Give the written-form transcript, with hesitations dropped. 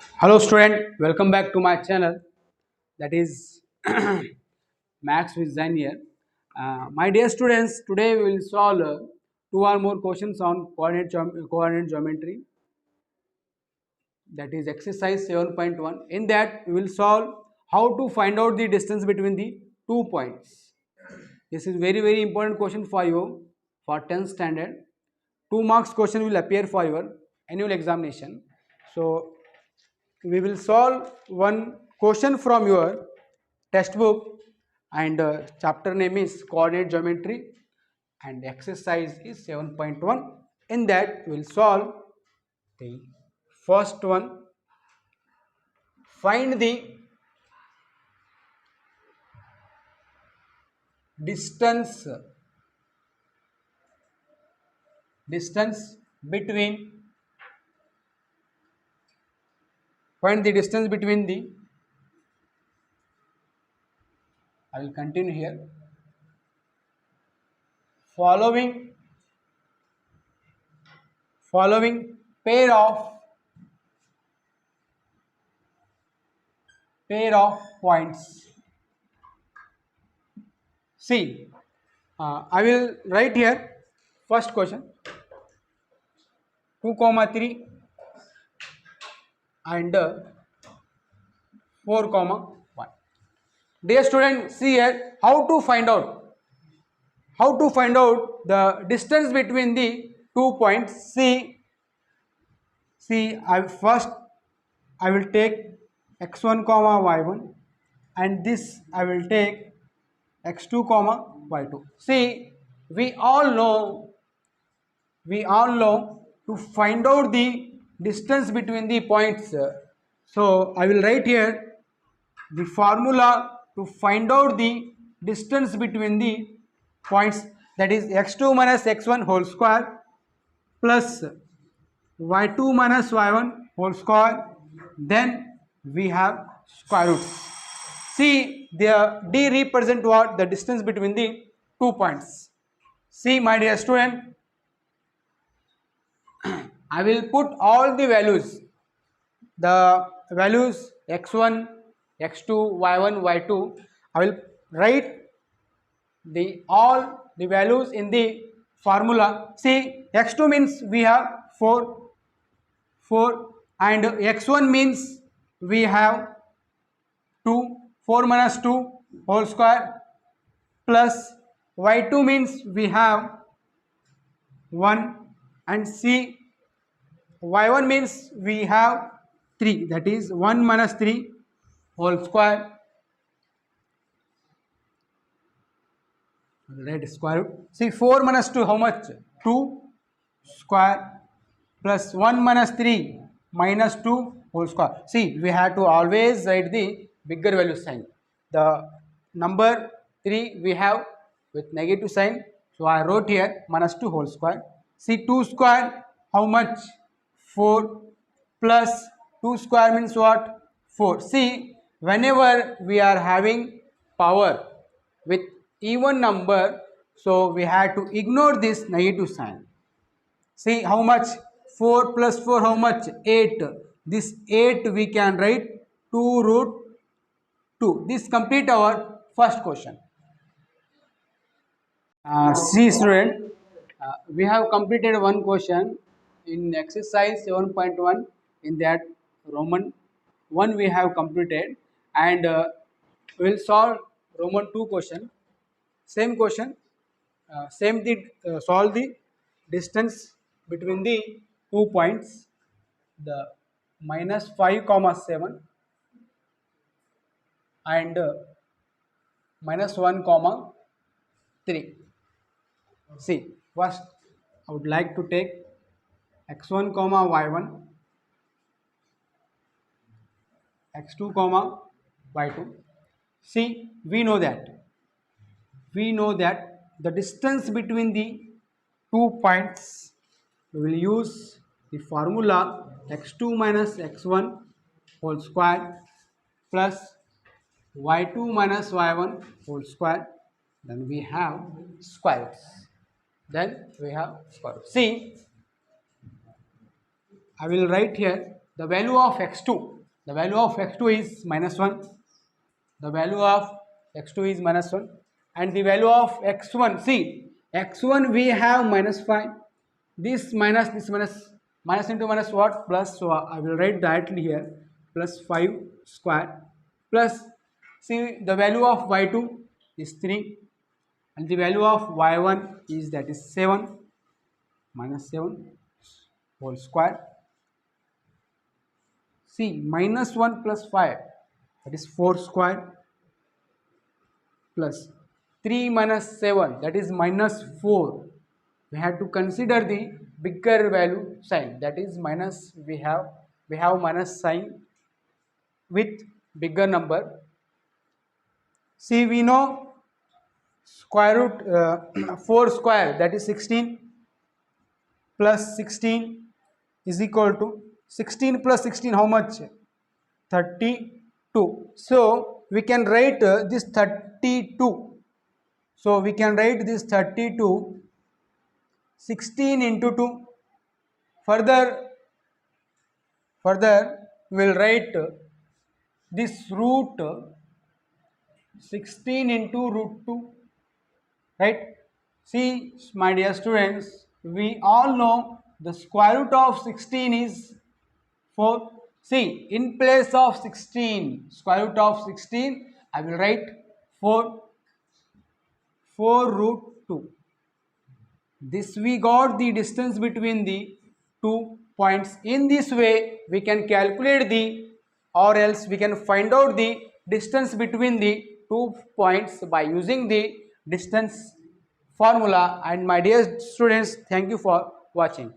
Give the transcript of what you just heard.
Hello student, welcome back to my channel, that is Max with Zain here. My dear students, today we will solve two or more questions on coordinate geometry, that is exercise 7.1. In that we will solve how to find out the distance between the 2 points. This is very important question for you for 10th standard. 2 marks question will appear for your annual examination. So we will solve one question from your textbook, and chapter name is coordinate geometry and exercise is 7.1. In that we will solve the first one. Find the distance between the I will continue here. Following pair of points. See, I will write here first question 2, 3 and 4, 1. Dear student, see here how to find out the distance between the 2 points. See, I will take x1 comma y1, and this I will take x2 comma y2. See, we all know to find out the distance between the points. So I will write here the formula to find out the distance between the points, that is x2 minus x1 whole square plus y2 minus y1 whole square, then we have square root. See, the d represent what? The distance between the 2 points. See, my dear student, I will put all the values x1, x2, y1, y2. I will write all the values in the formula. See, x2 means we have 4, and x1 means we have 2, 4 minus 2 whole square, plus y2 means we have 1, and see, y1 means we have 3, that is 1 minus 3 whole square. Write square root. See, 4 minus 2 how much? 2 square plus 1 minus 3 minus 2 whole square. See, we have to always write the bigger value sign. The number 3 we have with negative sign, so I wrote here minus 2 whole square. See, 2 square how much? 4 plus 2 square means what? 4. See, whenever we are having power with even number, so we have to ignore this negative sign. See how much? 4 plus 4 how much? 8. This 8 we can write 2 root 2. This complete our first question. See student, we have completed one question in exercise 7.1. In that Roman 1 we have completed, and we will solve Roman 2 question. Same question, solve the distance between the 2 points, the minus 5 comma 7 and minus 1 comma 3. See, first I would like to take x1 comma y1, x2 comma y2. See, we know that the distance between the 2 points, we will use the formula x2 minus x1 whole square plus y2 minus y1 whole square, then we have square roots. See, I will write here the value of x2, the value of x2 is minus 1, the value of x2 is minus 1, and the value of x1, see, x1 we have minus 5, this minus minus into minus what, plus, so I will write directly here, plus 5 square, plus, see, the value of y2 is 3, and the value of y1 is, that is 7, minus 7 whole square. See, minus 1 plus 5, that is 4 square, plus 3 minus 7, that is minus 4. We have to consider the bigger value sign, that is minus, we have minus sign with bigger number. See, we know square root 4 square, that is 16, plus 16 is equal to 16 plus 16, how much? 32. So we can write this 32. So we can write this 32, 16 into 2. Further we will write this root 16 into root 2, right? See, my dear students, we all know the square root of 16 is 4. See, in place of 16, square root of 16, I will write 4 root 2. This we got the distance between the 2 points. In this way, we can calculate the, or else we can find out the distance between the 2 points by using the distance formula. And my dear students, thank you for watching.